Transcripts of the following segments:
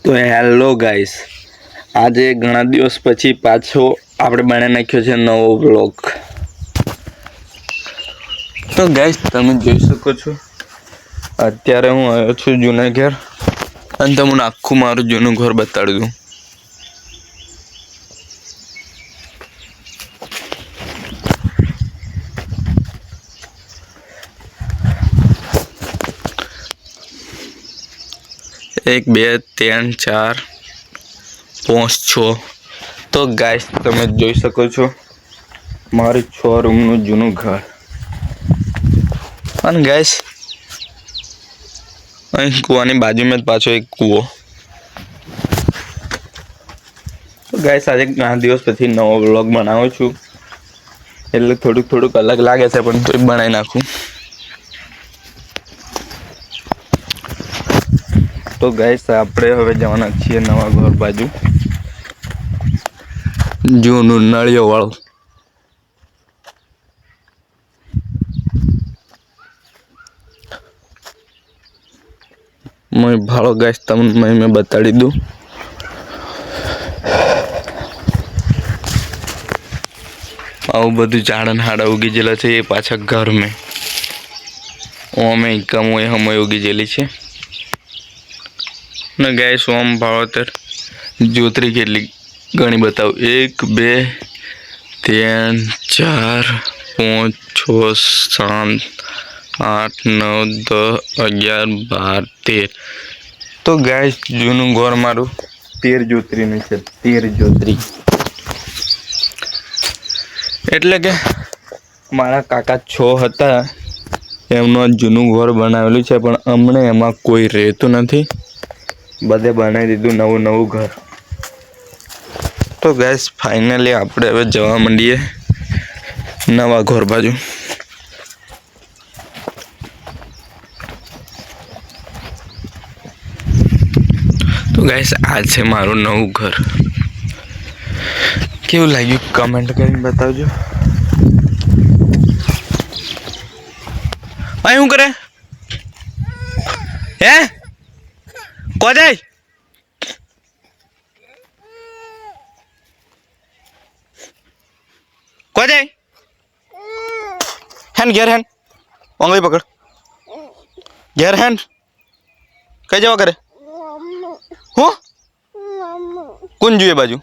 તો hello guys, આજે ઘણા દિવસ પછી પાછો આપણે બનાવી નાખ્યો છે નવો વ્લોગ. તો ગાઈસ, તમે જોઈ શકો છો અત્યારે હું આવ્યો છું જૂના ઘર અને તમને આખું મારું જૂનું ઘર બતાડી દઉં. એક બે ત્રણ ચાર પાંચ છ. તો ગાઈસ, તમે જોઈ શકો છો મારું 6 રૂમનું જૂનું ઘર. અને ગાઈસ, અહીં કૂવાની બાજુમાં જ પાછો એક કૂવો. તો ગાઈસ, આજે ઘણા દિવસ પછી નવો વ્લોગ બનાવું છું, એટલે થોડુંક અલગ લાગે છે, પણ તોય બનાવી નાખું. તો ગાઈસ, આપણે હવે જવાના છીએ નવા ઘર બાજુ, જૂનું નળિયો વાળું. मैं भाड़ो गाइस, તમને मैं बताड़ी दूँ. આવું બધું ઝાડન હાડા ઉગી ગયેલા છે એ પાછા ઘર મેં ઓમે કમ હોય હમ ઉગી ગયેલી છે. ને ગાઈસ, ઓમ ભાવતર જ્યોત્રી કેટલી ઘણી બતાવું. 1 2 3 4 5 6 7 8 9 10 11 12 13. તો ગાઈસ, જૂનું ઘર મારું 13 જ્યોત્રીનું છે. 13 જ્યોત્રી એટલે કે મારા કાકા 6 હતા, એમનું જૂનું ઘર બનાવેલું છે, પણ હમણે એમાં કોઈ રહેતું નથી. બધે બનાવી દીધું નવું ઘર. તો ગાઈસ, ફાઇનલી આપણે હવે જવા માંડીએ નવા ઘર બાજુ. તો ગાઈસ, આ છે મારું નવું ઘર. કેવું લાગ્યું કમેન્ટ કરીને બતાવજો. અહીં શું કરે હે કોદે કોદે હેન ઘેર હેન ઓંગળી પકડ ઘેર હેન કઈ જવા કરે હું કોણ જોઈએ બાજુ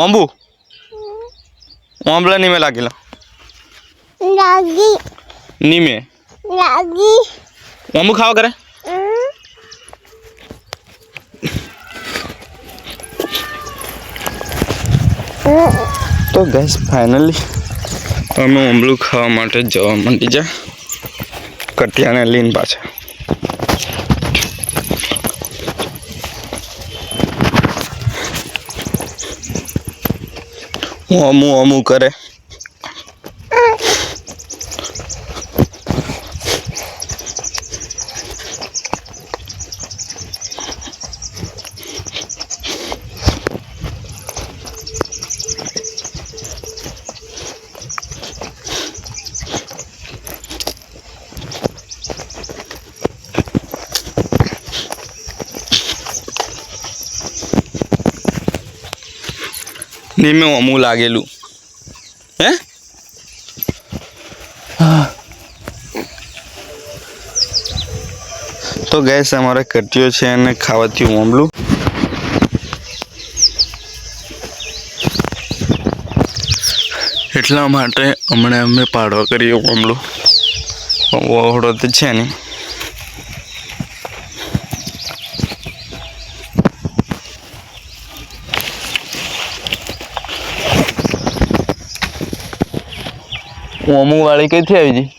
ઓંબુ ઓંબલા ની મેં લાગેલા ની મેં ઓંબુ ખાવા કરે. તો ગાઈસ, ફાઇનલી અમે ઓંબલું ખાવા માટે જવા માંડી જા કટિયાને લઈને પાછા. અમું કરે. નહીં મેં અમું લાગેલું હે. તો ગેસ અમારે કટ્યો છે અને ખાવાથી ઓમલું. એટલા માટે હમણાં અમે પાડવા કરીએ ઓમલું. ઓહળો તો છે ને. ઓમું વાળી કઈથી આવી ગઈ.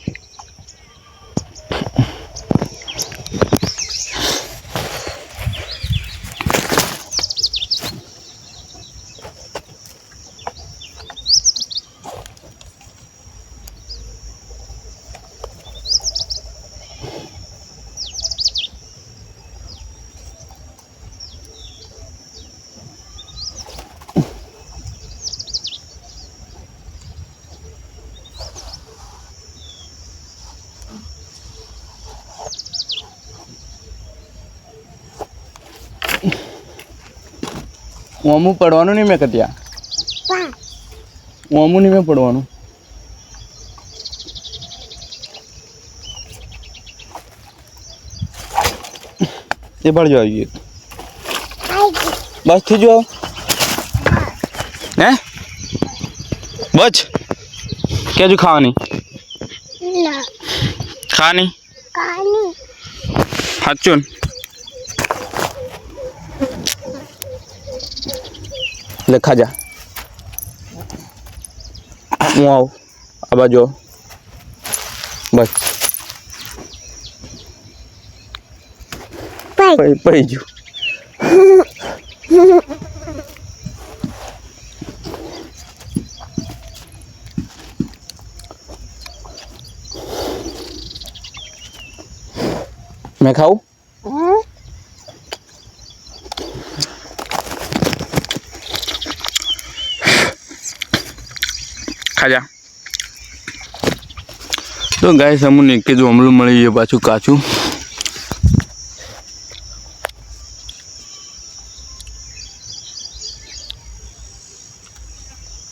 ઓમું પડવાનું નહીં મેં કત્યા ઓમું નહીં મેં પડવાનું એ પડજો આવી બસ થઈ જો હે બચ કેજુ ખાવાની ખાની સાચું એટલે ખાજા હું આવું આ બાજુ બસ પડી ગયું मैं खाऊं खा जा तो गाइस अमुने के जो अमलू मळी गयो पाछू काचू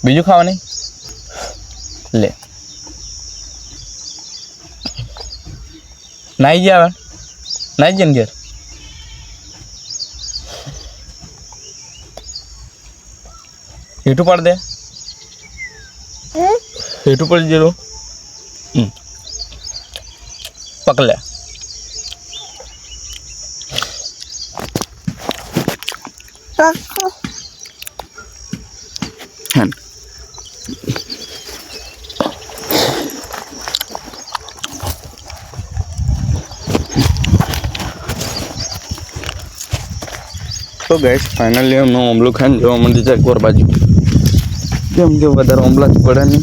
बीजू खावा नहीं ले नहीं जावे नहीं जन घर हेटू पड़ दे हेटू पड़ जरो पकड़ तो गैस फाइनली हम ओमलू खाने जो मंडी चेक कर बाजू जेम के વધારે ઓમલા જ પડે નહીં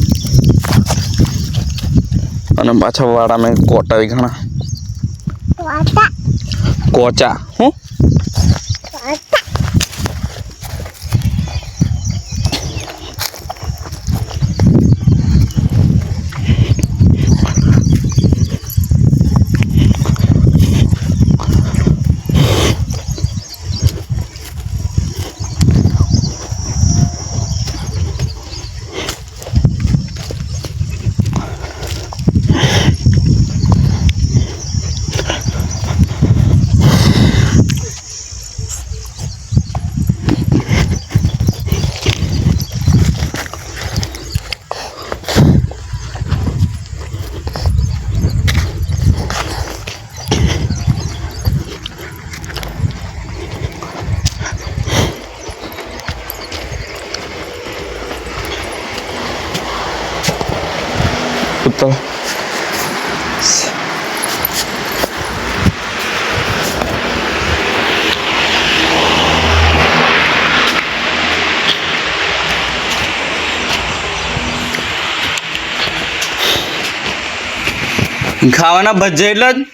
અને પાછા વાડામાં કોટા ઘણા કોચા હું तो खावाना भज्जे એટલે જ